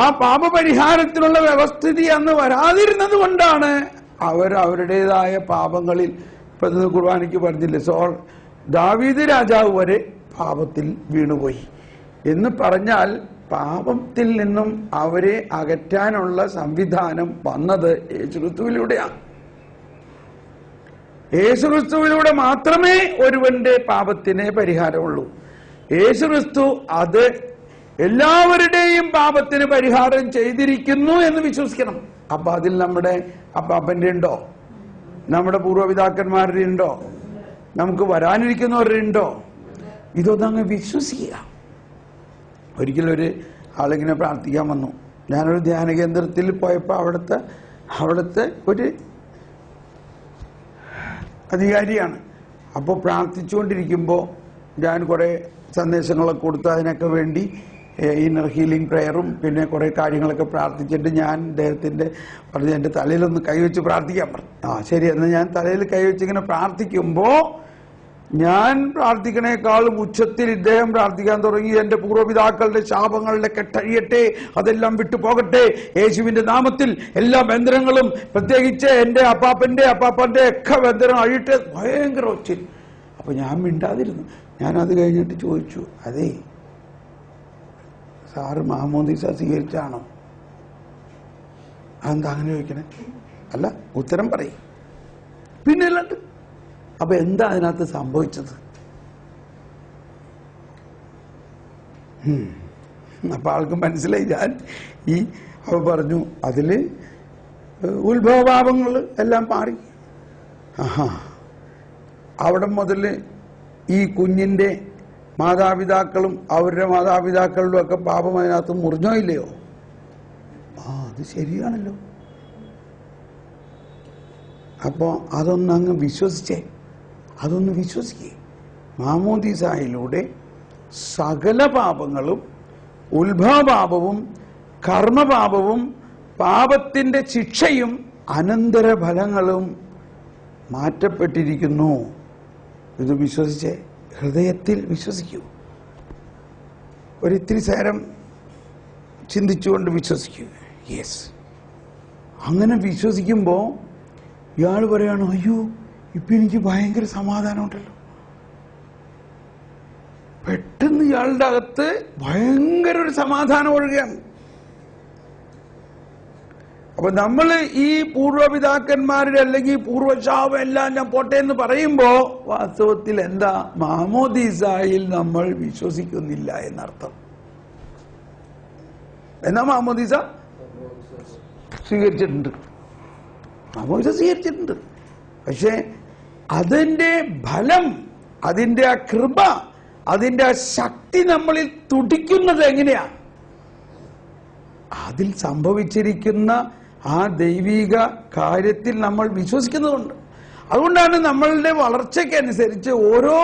A: ആ പാപപരിഹാരത്തിനുള്ള വ്യവസ്ഥിതി അന്ന് വരാതിരുന്നത് കൊണ്ടാണ് അവരുടേതായ പാപങ്ങളിൽ, ഇപ്പൊ കുർബാനയ്ക്ക് പറഞ്ഞില്ലേ, ദാവീദ് രാജാവ് വരെ പാപത്തിൽ വീണുപോയി എന്ന് പറഞ്ഞാൽ പാപത്തിൽ നിന്നും അവരെ അകറ്റാനുള്ള സംവിധാനം വന്നത് യേശുക്രിസ്തുവിലൂടെയാണ്. യേശുക്രിസ്തുവിലൂടെ മാത്രമേ ഒരുവന്റെ പാപത്തിന് പരിഹാരമുള്ളൂ. യേശുക്രിസ്തു അത് എല്ലാവരുടെയും പാപത്തിന് പരിഹാരം ചെയ്തിരിക്കുന്നു എന്ന് വിശ്വസിക്കണം. അപ്പൊ അതിൽ നമ്മുടെ അപ്പാപ്പന്റെ ഉണ്ടോ, നമ്മുടെ പൂർവ്വപിതാക്കന്മാരുടെ ഉണ്ടോ, നമുക്ക് വരാനിരിക്കുന്നവരുടെ ഉണ്ടോ? ഇതൊന്നങ്ങ് വിശ്വസിക്കുക. ഒരിക്കലും ഒരു ആളിങ്ങനെ പ്രാർത്ഥിക്കാൻ വന്നു. ഞാനൊരു ധ്യാന കേന്ദ്രത്തിൽ പോയപ്പോൾ അവിടുത്തെ ഒരു അധികാരിയാണ്. അപ്പോൾ പ്രാർത്ഥിച്ചുകൊണ്ടിരിക്കുമ്പോൾ ഞാൻ കുറേ സന്ദേശങ്ങളൊക്കെ കൊടുത്ത് അതിനൊക്കെ വേണ്ടി ഇന്നർ ഹീലിംഗ് പ്രയറും പിന്നെ കുറേ കാര്യങ്ങളൊക്കെ പ്രാർത്ഥിച്ചിട്ട് ഞാൻ അദ്ദേഹത്തിൻ്റെ പറഞ്ഞു, എൻ്റെ തലയിലൊന്ന് കൈവച്ച് പ്രാർത്ഥിക്കാൻ പറഞ്ഞു. ശരി, എന്നാൽ ഞാൻ തലയിൽ കൈവച്ചിങ്ങനെ പ്രാർത്ഥിക്കുമ്പോൾ ഞാൻ പ്രാർത്ഥിക്കണേക്കാളും ഉച്ചത്തിൽ ഇദ്ദേഹം പ്രാർത്ഥിക്കാൻ തുടങ്ങി. എന്റെ പൂർവ്വപിതാക്കളുടെ ശാപങ്ങളുടെ കെട്ടഴിയട്ടെ, അതെല്ലാം വിട്ടു പോകട്ടെ, യേശുവിന്റെ നാമത്തിൽ എല്ലാ ബന്ധനങ്ങളും, പ്രത്യേകിച്ച് എന്റെ അപ്പാപ്പന്റെ ഒക്കെ ബന്ധനം അഴിയട്ടെ, ഭയങ്കര ഒച്ചിൽ. അപ്പൊ ഞാൻ മിണ്ടാതിരുന്നു. ഞാനത് കഴിഞ്ഞിട്ട് ചോദിച്ചു, അതേ സാറ് മാമോദീസ സ്വീകരിച്ചാണോ? അതെന്താ അങ്ങനെ ചോദിക്കണേ? അല്ല, ഉത്തരം പറയും. പിന്നെ അല്ലാണ്ട് അപ്പൊ എന്താ അതിനകത്ത് സംഭവിച്ചത്? അപ്പൊ ആൾക്ക് മനസ്സിലായി. ഞാൻ അവ പറഞ്ഞു, അതില് ഉത്ഭവപാപങ്ങൾ എല്ലാം മാറി. അവിടെ മുതല് ഈ കുഞ്ഞിന്റെ മാതാപിതാക്കളും അവരുടെ മാതാപിതാക്കളുടെ ഒക്കെ പാപം അതിനകത്ത് മുറിഞ്ഞോ ഇല്ലയോ? അത് ശരിയാണല്ലോ. അപ്പോ അതൊന്നങ്ങ് വിശ്വസിച്ചേ, അതൊന്ന് വിശ്വസിക്കേ. മാമോദീസായിലൂടെ സകല പാപങ്ങളും, ഉത്ഭവപാപവും കർമ്മപാപവും പാപത്തിന്റെ ശിക്ഷയും അനന്തരഫലങ്ങളും മാറ്റപ്പെട്ടിരിക്കുന്നു. ഇത് വിശ്വസിച്ചേ, ഹൃദയത്തിൽ വിശ്വസിക്കൂ. ഒരിത്തിരി നേരം ചിന്തിച്ചുകൊണ്ട് വിശ്വസിക്കൂ. യെസ്, അങ്ങനെ വിശ്വസിക്കുമ്പോൾ ഇയാൾ പറയാണ്, അയ്യോ ഇപ്പൊ എനിക്ക് ഭയങ്കര സമാധാനമുണ്ടല്ലോ. പെട്ടെന്ന് ഇയാളുടെ അകത്ത് ഭയങ്കര ഒരു സമാധാനം ഒഴുകുകയാണ്. അപ്പൊ നമ്മൾ ഈ പൂർവ്വപിതാക്കന്മാരുടെ അല്ലെങ്കിൽ പൂർവ്വശാപം എല്ലാം ഞാൻ പോട്ടെ എന്ന് പറയുമ്പോ വാസ്തവത്തിൽ എന്താ, മാമോദീസായിൽ നമ്മൾ വിശ്വസിക്കുന്നില്ല എന്നർത്ഥം. എന്നാ മാമോദീസ സ്വീകരിച്ചിട്ടുണ്ട്, മാമോദീസ സ്വീകരിച്ചിട്ടുണ്ട്. പക്ഷെ അതിന്റെ ഫലം, അതിന്റെ ആ കൃപ, അതിന്റെ ആ ശക്തി നമ്മളിൽ തുടിക്കുന്നത് എങ്ങനെയാ? അതിൽ സംഭവിച്ചിരിക്കുന്ന ആ ദൈവിക കാര്യത്തിൽ നമ്മൾ വിശ്വസിക്കുന്നതുകൊണ്ട്. അതുകൊണ്ടാണ് നമ്മളുടെ വളർച്ചയ്ക്കനുസരിച്ച് ഓരോ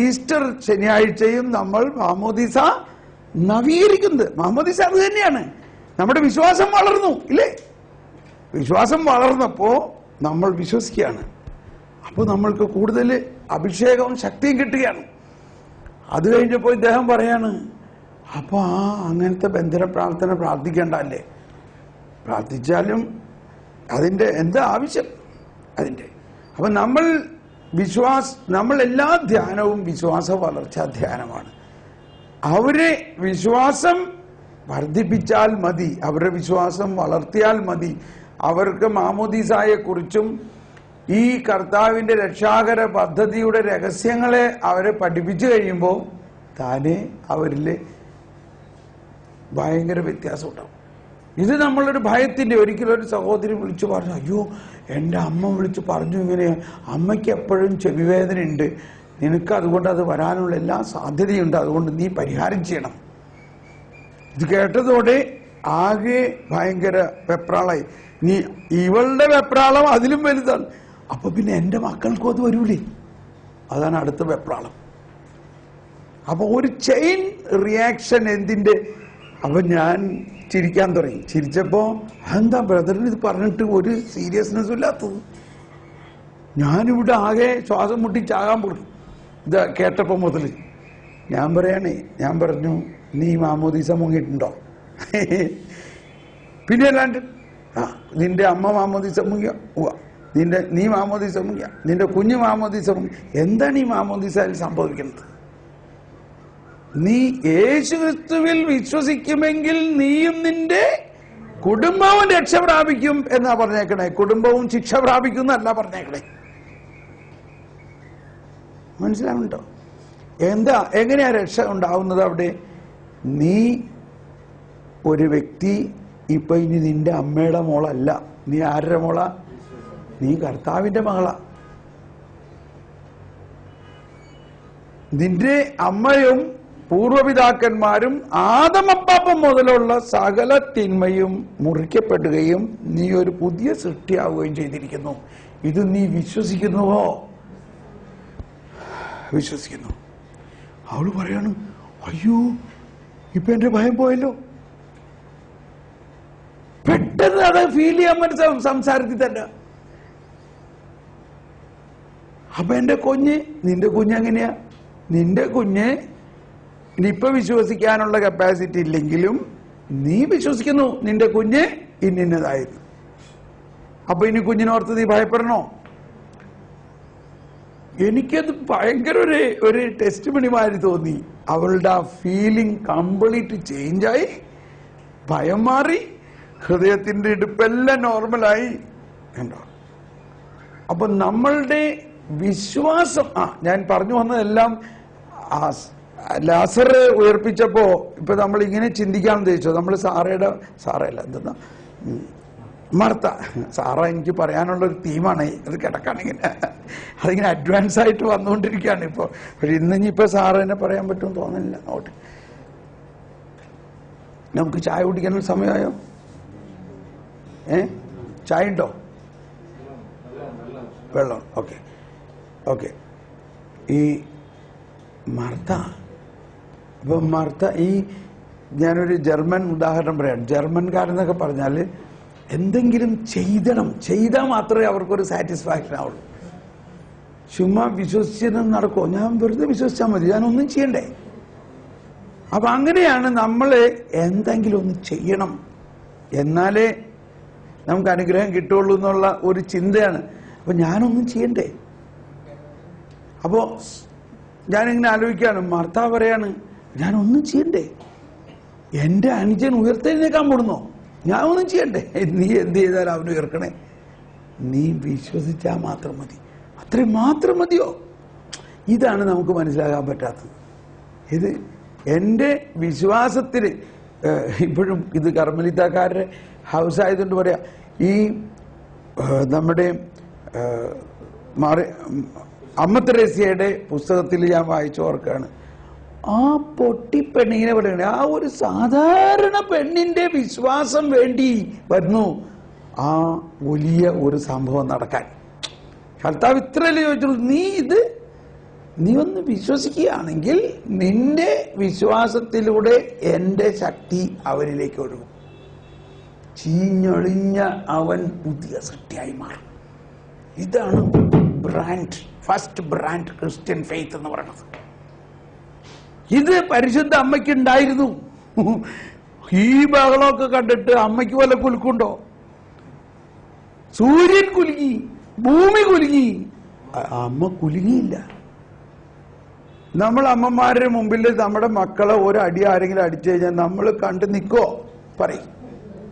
A: ഈസ്റ്റർ ശനിയാഴ്ചയും നമ്മൾ മാമോദീസ നവീകരിക്കുന്നത്. മാമോദീസ അത് തന്നെയാണ്. നമ്മുടെ വിശ്വാസം വളർന്നു ഇല്ലേ? വിശ്വാസം വളർന്നപ്പോ നമ്മൾ വിശ്വസിക്കുകയാണ്. അപ്പോൾ നമ്മൾക്ക് കൂടുതൽ അഭിഷേകവും ശക്തിയും കിട്ടുകയാണ്. അത് കഴിഞ്ഞപ്പോൾ ഇദ്ദേഹം പറയാണ്, അപ്പൊ അങ്ങനത്തെ ബന്ധന പ്രാർത്ഥന പ്രാർത്ഥിക്കേണ്ടല്ലേ? പ്രാർത്ഥിച്ചാലും അതിന്റെ എന്താ ആവശ്യം അതിന്റെ? അപ്പൊ നമ്മൾ എല്ലാ ധ്യാനവും വിശ്വാസ വളർച്ചാ ധ്യാനമാണ്. അവരെ വിശ്വാസം വർദ്ധിപ്പിച്ചാൽ മതി, അവരുടെ വിശ്വാസം വളർത്തിയാൽ മതി. അവർക്ക് മാമോദീസായെ കുറിച്ചും ഈ കർത്താവിന്റെ രക്ഷാകര പദ്ധതിയുടെ രഹസ്യങ്ങളെ അവരെ പഠിപ്പിച്ചു കഴിയുമ്പോൾ താനെ അവരിൽ ഭയങ്കര വ്യത്യാസം ഉണ്ടാവും. ഇത് നമ്മളൊരു ഭയത്തിന്റെ, ഒരിക്കലും ഒരു സഹോദരി വിളിച്ചു പറഞ്ഞു, അയ്യോ എൻ്റെ അമ്മ വിളിച്ചു പറഞ്ഞു ഇങ്ങനെ, അമ്മയ്ക്ക് എപ്പോഴും ചെവിവേദന ഉണ്ട്, നിനക്ക് അതുകൊണ്ട് അത് വരാനുള്ള എല്ലാ സാധ്യതയുണ്ട്, അതുകൊണ്ട് നീ പരിഹാരം ചെയ്യണം. ഇത് കേട്ടതോടെ ആകെ ഭയങ്കര വെപ്രാളായി. ഇവളുടെ വെപ്രാളം അതിലും വലുതാണ്. അപ്പൊ പിന്നെ എൻ്റെ മക്കൾക്കും അത് വരൂലേ? അതാണ് അടുത്ത വെപ്രാളം. അപ്പൊ ഒരു ചെയിൻ റിയാക്ഷൻ എന്തിന്റെ? അപ്പൊ ഞാൻ ചിരിക്കാൻ തുടങ്ങി. ചിരിച്ചപ്പോ എന്താ ബ്രദറിന് ഇത് പറഞ്ഞിട്ട് ഒരു സീരിയസ്നെസ് ഇല്ലാത്തത്? ഞാനിവിടെ ആകെ ശ്വാസം മുട്ടി ചാകാൻ പോലും ഇത് കേട്ടപ്പോ മുതൽ. ഞാൻ പറഞ്ഞു, നീ മാമോദീസ മുങ്ങിയിട്ടുണ്ടോ? പിന്നെ അല്ലാണ്ട് നിന്റെ അമ്മ മാമോദീസ മുങ്ങിയ, നീ മാമോദീസ മുങ്ങിയ, നിന്റെ കുഞ്ഞ് മാമോദീസ മുങ്ങിയ. എന്താണ് ഈ മാമോദീസയിൽ സംഭവിക്കുന്നത്? നീ യേശുക്രിസ്തുവിൽ വിശ്വസിക്കുമെങ്കിൽ നീയും നിന്റെ കുടുംബവും രക്ഷ പ്രാപിക്കും എന്നാ പറഞ്ഞേക്കണേ. കുടുംബവും ശിക്ഷ പ്രാപിക്കും എന്നല്ല പറഞ്ഞേക്കണേ. മനസ്സിലാവുന്നുണ്ടോ? എങ്ങനെയാ രക്ഷ ഉണ്ടാവുന്നത് അവിടെ? നീ ഒരു വ്യക്തി ഇപ്പൊ ഇനി നിന്റെ അമ്മയുടെ മോളല്ല, നീ ആരുടെ മോളാ? നീ കർത്താവിന്റെ മകളാ. നിന്റെ അമ്മയും പൂർവപിതാക്കന്മാരും ആദമപ്പാപ്പം മുതലുള്ള സകല തിന്മയും മുറിക്കപ്പെടുകയും നീ ഒരു പുതിയ സൃഷ്ടിയാവുകയും ചെയ്തിരിക്കുന്നു. ഇത് നീ വിശ്വസിക്കുന്നുവോ? വിശ്വസിക്കുന്നു. അവള് പറയാണ്, അയ്യോ ഇപ്പൊ എന്റെ ഭയം പോയല്ലോ. പെട്ടെന്ന് അത് ഫീൽ ചെയ്യാൻ പറ്റും സംസാരത്തിൽ തന്നെ. അപ്പൊ എന്റെ നിന്റെ കുഞ്ഞെങ്ങനെയാ? നിന്റെ കുഞ്ഞ് ഇനിയിപ്പൊ വിശ്വസിക്കാനുള്ള കപ്പാസിറ്റി ഇല്ലെങ്കിലും നീ വിശ്വസിക്കുന്നു നിന്റെ കുഞ്ഞ് ഇന്നതായിരുന്നു. അപ്പൊ ഇനി കുഞ്ഞിനോർത്ത് നീ ഭയപ്പെടണോ? എനിക്കത് ഭയങ്കര ഒരു ടെസ്റ്റ് മണിമാരി തോന്നി. അവളുടെ ആ ഫീലിംഗ് കംപ്ലീറ്റ് ചേഞ്ചായി, ഭയം മാറി, ഹൃദയത്തിന്റെ ഇടുപ്പെല്ലാം നോർമലായി. കണ്ടോ? അപ്പൊ നമ്മളുടെ വിശ്വാസം, ഞാൻ പറഞ്ഞു വന്നതെല്ലാം ലാസർ ഉയർപ്പിച്ചപ്പോ ഇപ്പൊ നമ്മൾ ഇങ്ങനെ ചിന്തിക്കാൻ ഉദ്ദേശിച്ചോ? നമ്മൾ സാറയല്ല എന്തെന്നാ മർത്ത സാറ എനിക്ക് പറയാനുള്ള ഒരു തീമാണ്. അത് കിടക്കാണിങ്ങനെ അതിങ്ങനെ അഡ്വാൻസ് ആയിട്ട് വന്നുകൊണ്ടിരിക്കുകയാണ് ഇപ്പൊ. പക്ഷെ ഇന്നിപ്പോ സാറിനെ പറയാൻ പറ്റുമെന്ന് തോന്നുന്നില്ല. നോട്ട്, നമുക്ക് ചായ കുടിക്കാനുള്ള സമയമായോ? ചായ ഉണ്ടോ? വെള്ളം. Okay okay. ഈ മർത്ത, അപ്പൊ മർത്ത, ഞാനൊരു ജർമ്മൻ ഉദാഹരണം പറയാം. ജർമ്മൻകാരെന്നൊക്കെ പറഞ്ഞാൽ എന്തെങ്കിലും ചെയ്താൽ മാത്രമേ അവർക്കൊരു സാറ്റിസ്ഫാക്ഷൻ ആവുള്ളൂ. ചുമ്മാ വിശ്വസിച്ചെന്ന് നടക്കുമോ? ഞാൻ വെറുതെ വിശ്വസിച്ചാൽ മതി, ഞാനൊന്നും ചെയ്യണ്ടേ. അപ്പൊ അങ്ങനെയാണ് നമ്മൾ എന്തെങ്കിലും ഒന്ന് ചെയ്യണം, എന്നാലേ നമുക്ക് അനുഗ്രഹം കിട്ടുള്ളൂ എന്നുള്ള ഒരു ചിന്തയാണ്. അപ്പൊ ഞാനൊന്നും ചെയ്യണ്ടേ. അപ്പോ ഞാനിങ്ങനെ ആലോചിക്കുകയാണ്, മാർത്ത പറയാണ് ഞാനൊന്നും ചെയ്യണ്ടേ, എന്റെ അനുജൻ ഉയർത്തെഴുന്നേക്കാൻ പോടുന്നോ, ഞാൻ ഒന്നും ചെയ്യണ്ടേ. നീ എന്ത് ചെയ്താലും അവന് ഉയർക്കണേ, നീ വിശ്വസിച്ചാൽ മാത്രം മതി. അത്രയും മാത്രം മതിയോ? ഇതാണ് നമുക്ക് മനസ്സിലാകാൻ പറ്റാത്തത്. ഇത് എന്റെ വിശ്വാസത്തിൽ ഇപ്പോഴും ഇത് കർമ്മലിത്തക്കാരുടെ ഹൗസ് ആയതുകൊണ്ട് പറയാ, ഈ നമ്മുടെ അമ്മ തെരേസയുടെ പുസ്തകത്തിൽ ഞാൻ വായിച്ചു ഓർക്കാണ്, ആ പൊട്ടിപ്പെണ്ണിങ്ങനെ പറയുന്നത്, ആ ഒരു സാധാരണ പെണ്ണിന്റെ വിശ്വാസം വേണ്ടി വരുന്നു ആ വലിയ ഒരു സംഭവം നടക്കാൻ. കർത്താവ് ഇത്രയല്ലേ ചോദിച്ചുള്ളൂ, നീ ഒന്ന് വിശ്വസിക്കുകയാണെങ്കിൽ നിന്റെ വിശ്വാസത്തിലൂടെ എന്റെ ശക്തി അവനിലേക്ക് ഒഴുകും. ചീഞ്ഞൊളിഞ്ഞ അവൻ പുതിയ സൃഷ്ടിയായി മാറും. ഇതാണ് ഫസ്റ്റ് ബ്രാൻഡ് ക്രിസ്ത്യൻ ഫെയ്ത്ത് എന്ന് പറയുന്നത്. ഇത് പരിശുദ്ധ അമ്മയ്ക്ക് ഉണ്ടായിരുന്നു. ഈ ബഹളമൊക്കെ കണ്ടിട്ട് അമ്മയ്ക്ക് വല്ല കുലുക്കുണ്ടോ? സൂര്യൻ കുലുങ്ങി, ഭൂമി കുലുങ്ങി, അമ്മ കുലുങ്ങിയില്ല. നമ്മൾ അമ്മമാരുടെ മുമ്പിൽ നമ്മുടെ മക്കളെ ഒരു അടി ആരെങ്കിലും അടിച്ചു കഴിഞ്ഞാൽ നമ്മൾ കണ്ടു നിൽക്കോ? പറയും,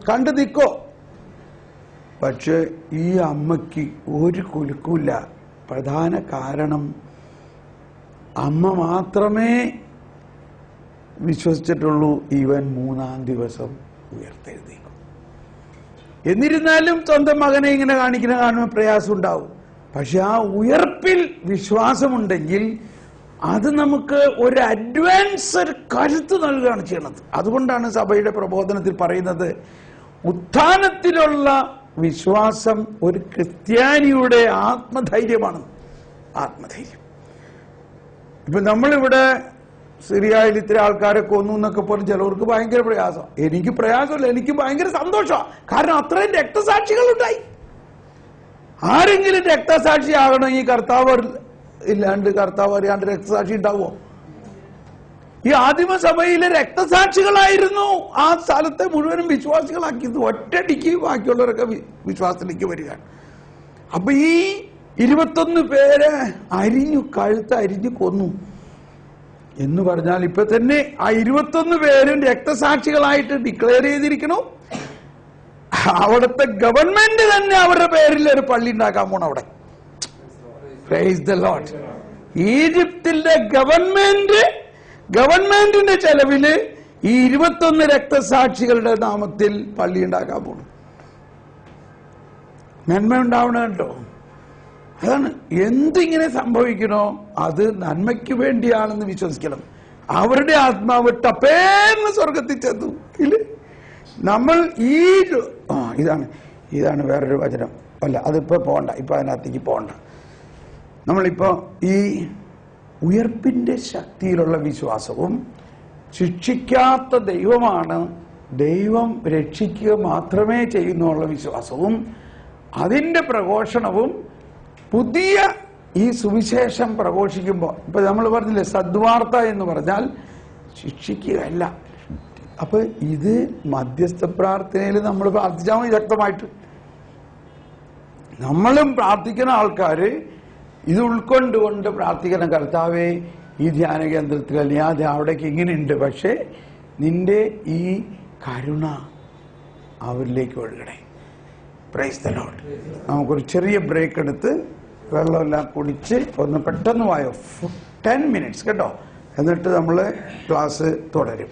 A: കണ്ടു നിൽക്കോ? പക്ഷെ ഈ അമ്മയ്ക്ക് ഒരു കുലുക്കുമില്ല. പ്രധാന കാരണം അമ്മ മാത്രമേ വിശ്വസിച്ചിട്ടുള്ളൂ ഇവൻ 3-ാം ദിവസം ഉയർത്തെഴുന്നേക്കും. എന്നിരുന്നാലും സ്വന്തം മകനെ ഇങ്ങനെ കാണുമ്പോൾ പ്രയാസം ഉണ്ടാവും. പക്ഷെ ആ ഉയർപ്പിൽ വിശ്വാസമുണ്ടെങ്കിൽ അത് നമുക്ക് ഒരു അഡ്വാൻസ് കരുത്ത് നൽകുകയാണ് ചെയ്യുന്നത്. അതുകൊണ്ടാണ് സഭയുടെ പ്രബോധനത്തിൽ പറയുന്നത്, ഉത്ഥാനത്തിലുള്ള വിശ്വാസം ഒരു ക്രിസ്ത്യാനിയുടെ ആത്മധൈര്യമാണ്. ആത്മധൈര്യം. ഇപ്പൊ നമ്മളിവിടെ സിറിയയിൽ ഇത്ര ആൾക്കാരെ കൊന്നു എന്നൊക്കെ പറഞ്ഞ് ചിലവർക്ക് ഭയങ്കര പ്രയാസം. എനിക്ക് പ്രയാസമില്ല, എനിക്ക് ഭയങ്കര സന്തോഷമാണ്. കാരണം അത്രയും രക്തസാക്ഷികൾ ഉണ്ടായി. ആരെങ്കിലും രക്തസാക്ഷി ആകണമെങ്കിൽ കർത്താവ് ഇല്ലാണ്ട്, കർത്താവ് അറിയാണ്ട് രക്തസാക്ഷി ഉണ്ടാവുമോ? ഈ ആദിമസഭയിലെ രക്തസാക്ഷികളായിരുന്നു ആ സ്ഥലത്തെ മുഴുവനും വിശ്വാസികളാക്കിയത്. ഒറ്റയടിക്ക് ബാക്കിയുള്ളവരൊക്കെ വിശ്വാസത്തിലേക്ക് വരികയാണ്. അപ്പൊ ഈ 21 പേരെ കഴുത്ത് അരിഞ്ഞു കൊന്നു എന്ന് പറഞ്ഞാൽ ഇപ്പൊ തന്നെ ആ 21 പേരും രക്തസാക്ഷികളായിട്ട് ഡിക്ലെയർ ചെയ്തിരിക്കണു. അവിടുത്തെ ഗവൺമെന്റ് തന്നെ അവരുടെ പേരിൽ ഒരു പള്ളി ഉണ്ടാക്കാൻ പോണം അവിടെ. Praise the Lord. ഈജിപ്തിന്റെ ഗവൺമെന്റിന്റെ ചെലവില് ഈ 21 രക്തസാക്ഷികളുടെ നാമത്തിൽ പള്ളി ഉണ്ടാക്കാൻ പോണം. നന്മ ഉണ്ടാവണം കേട്ടോ. അതാണ് എന്തിങ്ങനെ സംഭവിക്കണോ അത് നന്മയ്ക്ക് വേണ്ടിയാണെന്ന് വിശ്വസിക്കണം. അവരുടെ ആത്മാവ് ടപ്പേന്ന് സ്വർഗത്തിൽ ചെന്നു. ഇല്ലേ? നമ്മൾ ഇതാണ് വേറൊരു വചനം. അല്ല, അതിപ്പോ പോണ്ട, ഇപ്പൊ അതിനകത്തേക്ക് പോണ്ട. നമ്മളിപ്പോ ഈ ഉയർപ്പിന്റെ ശക്തിയിലുള്ള വിശ്വാസവും ശിക്ഷിക്കാത്ത ദൈവമാണ്, ദൈവം രക്ഷിക്കുക മാത്രമേ ചെയ്യുന്നുള്ള വിശ്വാസവും അതിന്റെ പ്രഘോഷണവും പുതിയ ഈ സുവിശേഷം പ്രഘോഷിക്കുമ്പോൾ ഇപ്പൊ നമ്മൾ പറഞ്ഞില്ലേ, സദ്വാർത്ത എന്ന് പറഞ്ഞാൽ ശിക്ഷിക്കുകയല്ല. അപ്പൊ ഇത് മധ്യസ്ഥ പ്രാർത്ഥനയിൽ നമ്മൾ പ്രാർത്ഥിച്ചാൽ മതി. ശക്തമായിട്ട് നമ്മളും പ്രാർത്ഥിക്കുന്ന ആൾക്കാര് ഇത് ഉൾക്കൊണ്ടുകൊണ്ട് പ്രാർത്ഥിക്കണം. കർത്താവേ, ഈ ധ്യാന കേന്ദ്രത്തിൽ അല്ലെങ്കിൽ അവിടേക്ക് ഇങ്ങനെയുണ്ട്, പക്ഷെ നിന്റെ ഈ കരുണ അവരിലേക്ക് ഒഴുകണേ. Praise the Lord. നമുക്കൊരു ചെറിയ ബ്രേക്ക് എടുത്ത് വെള്ളമെല്ലാം കുടിച്ച് ഒന്ന് പെട്ടെന്ന് വായോ, 10 minutes കേട്ടോ, എന്നിട്ട് നമ്മൾ ക്ലാസ് തുടരും.